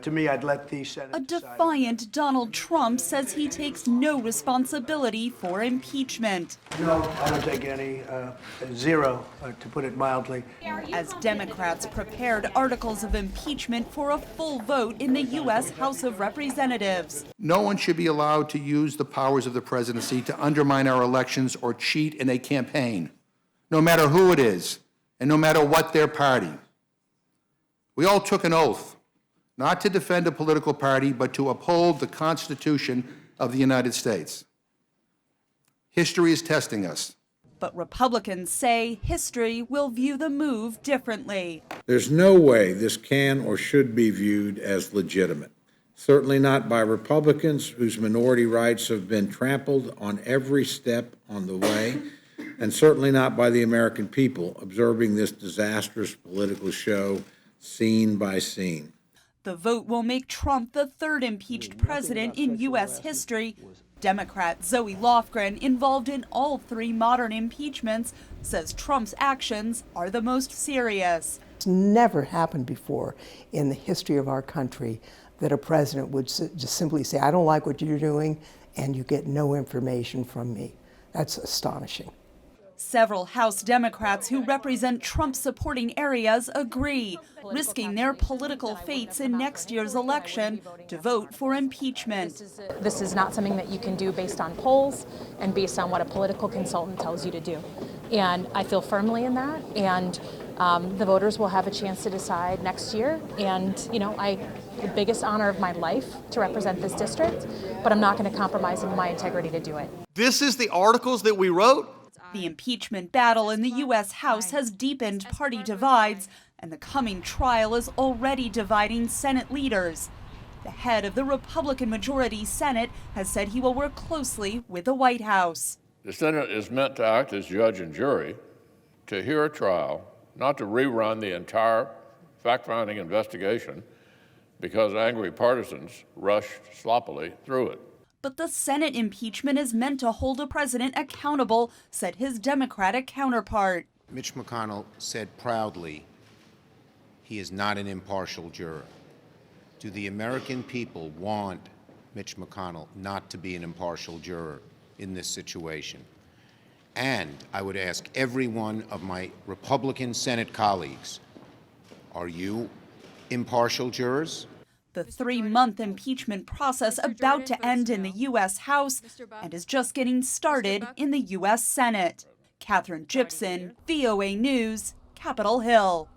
To me, I'd let the Senate A decide. defiant Donald Trump says he takes no responsibility for impeachment. No, I don't take any, zero, to put it mildly. As Democrats prepared articles of impeachment for a full vote in the U.S. House of Representatives. No one should be allowed to use the powers of the presidency to undermine our elections or cheat in a campaign, no matter who it is and no matter what their party. We all took an oath not to defend a political party, but to uphold the Constitution of the United States. History is testing us. But Republicans say history will view the move differently. There's no way this can or should be viewed as legitimate. Certainly not by Republicans whose minority rights have been trampled on every step on the way, and certainly not by the American people observing this disastrous political show scene by scene. The vote will make Trump the third impeached president in U.S. history. Democrat Zoe Lofgren, involved in all three modern impeachments, says Trump's actions are the most serious. It's never happened before in the history of our country that a president would just simply say, I don't like what you're doing, and you get no information from me. That's astonishing. Several House Democrats who represent Trump-supporting areas agree, risking their political fates in next year's election to vote for impeachment. This is not something that you can do based on polls and based on what a political consultant tells you to do. And I feel firmly in that, and the voters will have a chance to decide next year. And, you know, the biggest honor of my life to represent this district, but I'm not going to compromise on my integrity to do it. This is the articles that we wrote? The impeachment battle in the U.S. House has deepened party divides, and the coming trial is already dividing Senate leaders. The head of the Republican-majority Senate has said he will work closely with the White House. The Senate is meant to act as judge and jury, to hear a trial, not to rerun the entire fact-finding investigation because angry partisans rushed sloppily through it. But the Senate impeachment is meant to hold a president accountable, said his Democratic counterpart. Mitch McConnell said proudly he is not an impartial juror. Do the American people want Mitch McConnell not to be an impartial juror in this situation? And I would ask every one of my Republican Senate colleagues, are you impartial jurors? The 3-month impeachment process about to end in the U.S. House and is just getting started in the U.S. Senate. Katherine, Gypson, VOA News, Capitol Hill.